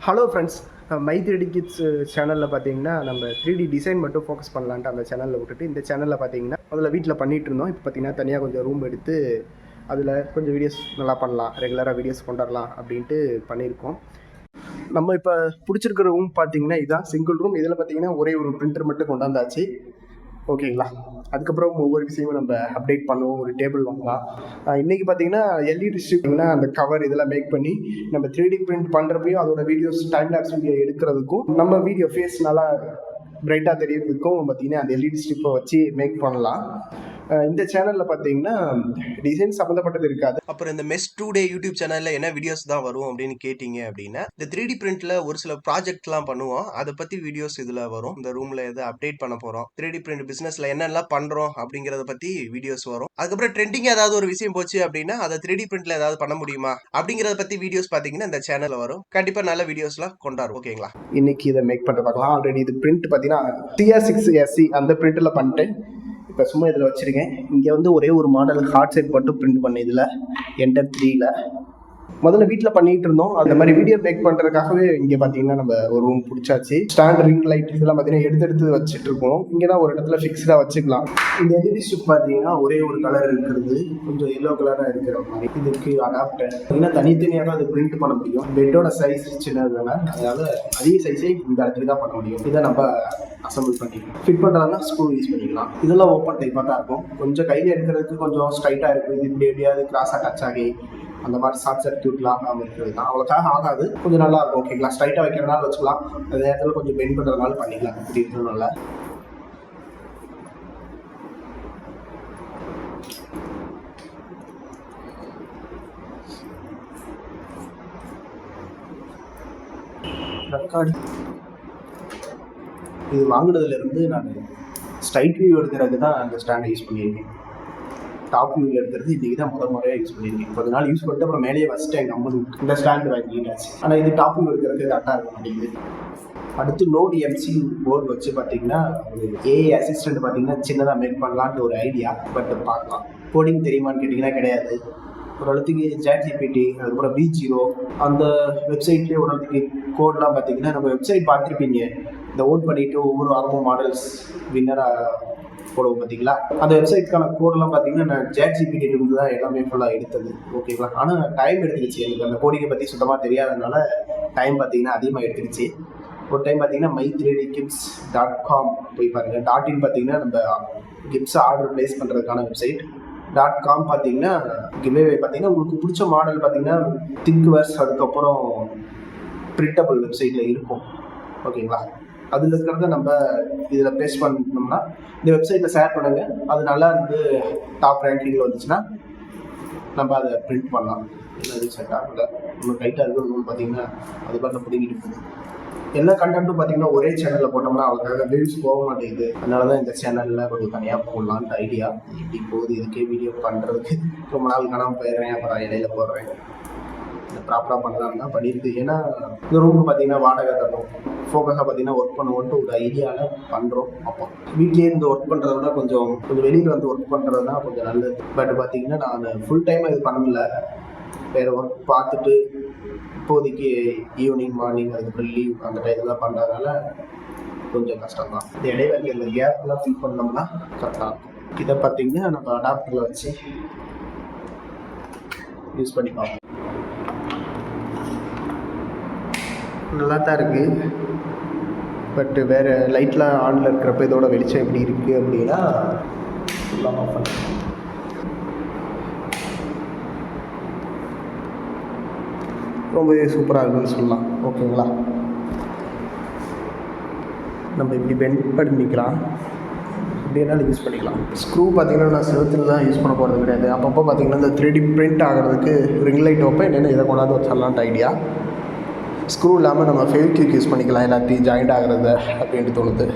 Hello friends, my 3D kids சேனலில் பார்த்தீங்கன்னா நம்ம 3D டிசைன் மட்டும் ஃபோக்கஸ் பண்ணலான்ட்டு அந்த சேனலில் விட்டுட்டு இந்த சேனலில் பார்த்தீங்கன்னா அதில் வீட்டில் பண்ணிகிட்டு இருந்தோம். இப்போ பார்த்தீங்கன்னா தனியாக கொஞ்சம் ரூம் எடுத்து அதில் கொஞ்சம் வீடியோஸ் நல்லா பண்ணலாம், ரெகுலராக வீடியோஸ் கொண்டாடலாம் அப்படின்ட்டு பண்ணியிருக்கோம். நம்ம இப்போ பிடிச்சிருக்கிற ரூம் பார்த்தீங்கன்னா இதுதான் சிங்கிள் ரூம். இதில் பார்த்தீங்கன்னா ஒரே ஒரு பிரிண்டர் மட்டும் கொண்டாந்தாச்சு. ஓகேங்களா, அதுக்கப்புறம் ஒவ்வொரு விஷயமும் நம்ம அப்டேட் பண்ணுவோம். ஒரு டேபிள் வாங்கலாம். இன்றைக்கி பார்த்தீங்கன்னா எல்இடி ஸ்ட்ரிப்னா அந்த கவர் இதெல்லாம் மேக் பண்ணி நம்ம 3D பிரிண்ட் பண்ணுறப்பையும் அதோட வீடியோஸ் டைம் லேப்ஸ் வீடியோ எடுக்கிறதுக்கும் நம்ம வீடியோ ஃபேஸ் நல்லா பிரைட்டாக தெரியறதுக்கும் பார்த்தீங்கன்னா அந்த எல்இடி ஸ்ட்ரிப்பை வச்சு மேக் பண்ணலாம். இந்த சேனலில் பார்த்தீங்கன்னா டிசைன் சம்மந்தப்பட்டது இருக்காது. அப்புறம் இந்த மெஸ் டுடே யூடியூப் சேனலில் என்ன வீடியோஸ் தான் வரும் அப்படின்னு கேட்டிங்க அப்படின்னா, இந்த 3D பிரிண்ட்டில் ஒரு சில ப்ராஜெக்ட்லாம் பண்ணுவோம். அதை பற்றி வீடியோஸ் இதில் வரும். இந்த ரூமில் எது அப்டேட் பண்ண போகிறோம், 3D பிரிண்ட் பிஸ்னஸில் என்னெல்லாம் பண்ணுறோம் அப்படிங்கிறத பற்றி வீடியோஸ் வரும். அதுக்கப்புறம் ட்ரெண்டிங்காக ஏதாவது ஒரு விஷயம் போச்சு அப்படின்னா அதை 3D பிரிண்ட்டில் ஏதாவது பண்ண முடியுமா அப்படிங்கிறத பற்றி வீடியோஸ் பார்த்தீங்கன்னா இந்த சேனலில் வரும். கண்டிப்பாக நல்ல வீடியோஸ்லாம் கொண்டாடும். ஓகேங்களா, இன்னைக்கு இதை மேக் பண்ண பார்க்கலாம். ஆல்ரெடி இது பிரிண்ட் பார்த்தீங்கன்னா CR6SC அந்த பிரிண்ட்டில் பண்ணிட்டேன். இப்போ சும்மா இதில் வச்சுருக்கேன். இங்கே வந்து ஒரே ஒரு மாடல் ஹார்ட் செட் மட்டும் பிரிண்ட் பண்ண இதில் என்டர் 3ல் முதல்ல வீட்டில் பண்ணிகிட்டு இருந்தோம். அந்த மாதிரி வீடியோ மேக் பண்ணுறதுக்காகவே இங்கே பார்த்தீங்கன்னா நம்ம ஒரு ரூம் பிடிச்சாச்சு. ஸ்டாண்ட் ரிங் லைட் இதெல்லாம் பார்த்தீங்கன்னா எடுத்து வச்சுட்டு இருக்கோம். இங்கே தான் ஒரு இடத்துல ஃபிக்ஸ்டாக வச்சுக்கலாம். இந்த எல்இடி ஸ்ட்ரிப் பார்த்தீங்கன்னா ஒரே ஒரு கலர் இருக்கிறது, கொஞ்சம் எல்லோ கலராக இருக்கிற மாதிரி. இதுக்கு அடாப்டர் பார்த்தீங்கன்னா தனித்தனியாக தான் அது பிரிண்ட் பண்ண முடியும். பெட்டோட சைஸ் சின்னதுனால அதனால அதே சைஸே இந்த இடத்துக்கு தான் பண்ண முடியும். இதை நம்ம அசம்பிள் பண்ணிக்கலாம். ஃபிட் பண்ணுறதுனா ஸ்க்ரூ யூஸ் பண்ணிக்கலாம். இதெல்லாம் ஓப்பன் டைப்பாக தான் இருக்கும். கொஞ்சம் கையில் எடுக்கிறதுக்கு கொஞ்சம் ஸ்ட்ரைட்டாக இருக்கும். இது இப்படி எப்படியாவது கிராஸாக டச் ஆகி அந்த மாதிரி ஷார்ட் சர்க்யூட்லாம் ஆகாமல் இருக்கிறது தான். அவ்வளோக்காக ஆகாது, கொஞ்சம் நல்லா இருக்கும். ஓகேங்களா, ஸ்ட்ரைட்டாக வைக்கிறதுனால வச்சுக்கலாம், அந்த நேரத்தில் கொஞ்சம் பெண்ட் பண்ணுறதுனால பண்ணிக்கலாம். இப்படி இருக்கிறதுனால ரெக்கார்டு இது வாங்கினதுலேருந்து நான் ஸ்ட்ரைட் வியூ எடுக்கிறதுக்கு தான் அந்த ஸ்டாண்டை யூஸ் பண்ணியிருக்கேன். டாப் வியூவில் எடுக்கிறது இன்றைக்கி தான் முறையாக யூஸ் பண்ணியிருக்கேன். கொஞ்ச நாள் யூஸ் பண்ணிட்டு அப்புறம் மேலேயே வச்சுட்டேன். நம்மளுக்கு இந்த ஸ்டாண்டு வாங்கிட்டாச்சு. ஆனால் இது டாப் வியூ எடுக்கிறதுக்கு கரெக்டாக இருக்கும் அப்படிங்குது. அடுத்து நோடு MCU போர்டு வச்சு பார்த்தீங்கன்னா ஒரு AI அசிஸ்டண்ட் பார்த்தீங்கன்னா சின்னதாக மேக் பண்ணலான்ட்டு ஒரு ஐடியா. பட் பார்க்கலாம். கோடிங் தெரியுமான்னு கேட்டிங்கன்னா கிடையாது. ஓரளவுக்கு ChatGPT, அதுக்கப்புறம் V0 அந்த வெப்சைட்லேயே ஓரளவுக்கு கோட்லாம் பார்த்தீங்கன்னா நம்ம வெப்சைட் பார்த்துருப்பீங்க. இந்த ஓட் பண்ணிவிட்டு ஒவ்வொரு வாரமும் மாடல்ஸ் வின்னராக போடுவோம் பார்த்தீங்களா. அந்த வெப்சைட்க்கான கோடெல்லாம் பார்த்தீங்கன்னா நான் ChatGPT இருந்து தான் எல்லாமே ஃபுல்லாக எடுத்தது. ஓகேங்களா, ஆனால் டைம் எடுத்துக்கிச்சு. எனக்கு அந்த கோடிங்கை பற்றி சுத்தமாக தெரியாததுனால டைம் பார்த்தீங்கன்னா அதிகமாக எடுத்துக்கிச்சு. ஒரு டைம் பார்த்தீங்கன்னா my3dgips.com போய் பாருங்கள். .in பார்த்தீங்கன்னா நம்ம கிப்ஸ் ஆர்டர் ப்ளேஸ் பண்ணுறதுக்கான வெப்சைட். .com பார்த்தீங்கன்னா கிவ்அவே பார்த்தீங்கன்னா உங்களுக்கு பிடிச்ச மாடல் பார்த்தீங்கன்னா திங்க்வர்ஸ் அதுக்கப்புறம் பிரிண்டபிள் வெப்சைட்டில் இருக்கும். ஓகேங்களா, அதில் இருக்கிறத நம்ம இதில் ப்ளேஸ் பண்ணோம்னா இந்த வெப்சைட்டில் ஷேர் பண்ணுங்கள். அது நல்லா இருந்து டாப் ரேங்கிங்கில் வந்துச்சுன்னா நம்ம அதை பிரிண்ட் பண்ணலாம். அது செட் ஆகல, இன்னும் டைட்டாக இருக்கணும்னு பார்த்தீங்கன்னா அது பார்த்து பிடிங்கிட்டு போகுது. எல்லா கண்டென்ட்டும் பார்த்தீங்கன்னா ஒரே சேனலில் போட்டோம்னா அவங்களுக்காக வியூஸ் போக மாட்டேங்குது. அதனால தான் இந்த சேனலில் கொஞ்சம் தனியாக போடலான்ட்டு ஐடியா. இப்படி போகுது. இதுக்கே வீடியோ பண்ணுறதுக்கு ரொம்ப நாள் காணாமல் போயிடுறேன், அப்புறம் இடையில போடுறேன். இந்த ப்ராப்பராக பண்ணலான்னு தான் பண்ணியிருக்கு. ஏன்னா இந்த ரூமுக்கு பார்த்தீங்கன்னா வாடகை தரணும், ஃபோக்கஸாக பார்த்தீங்கன்னா ஒர்க் பண்ணுவோன்ட்டு ஒரு ஐடியாவில் பண்ணுறோம். அப்போ வீட்லேயே இருந்து ஒர்க் பண்ணுறத விட கொஞ்சம் வெளியில் வந்து ஒர்க் பண்ணுறதுனா கொஞ்சம் நல்லது. பட் பார்த்தீங்கன்னா நான் ஃபுல் டைமாக இது பண்ணல, வேறு ஒர்க் பார்த்துட்டு இப்போதைக்கு ஈவினிங் மார்னிங் அதுக்கப்புறம் லீவ் அந்த டைத்தில் பண்ணுறதுனால கொஞ்சம் கஷ்டம் தான். இந்த இடையில இந்த கேப்லாம் ஃபில் பண்ணோம்னா கரெக்டாக இருக்கும். இதை பார்த்தீங்கன்னா நம்ம அடாப்டரில் வச்சு யூஸ் பண்ணி பார்ப்போம். நல்லா தான் இருக்குது. பட்டு வேறு லைட்லாம் ஆனில் இருக்கிறப்ப இதோட வெளிச்சம் எப்படி இருக்குது அப்படின்னா ஃபுல்லாக ஆஃப் பண்ணி ரொம்பவே சூப்பராக இருக்குன்னு சொல்லலாம். ஓகேங்களா, நம்ம இப்படி பெண்ட் பண்ணிக்கலாம், இப்படினாலும் யூஸ் பண்ணிக்கலாம். ஸ்க்ரூ பார்த்தீங்கன்னா நான் செவத்தில் தான் யூஸ் பண்ண போகிறது கிடையாது. அப்பப்போ பார்த்தீங்கன்னா இந்த 3D பிரிண்ட் ஆகிறதுக்கு ரிங் லைட் வைப்பேன். என்னென்ன இதை கொண்டாந்து வச்சிடலான்ட்டு ஐடியா. ஸ்க்ரூ இல்லாமல் நம்ம ஃபெவிக்விக் யூஸ் பண்ணிக்கலாம் எல்லாத்தையும் ஜாயிண்ட் ஆகிறது அப்படின்ட்டு தோணுது.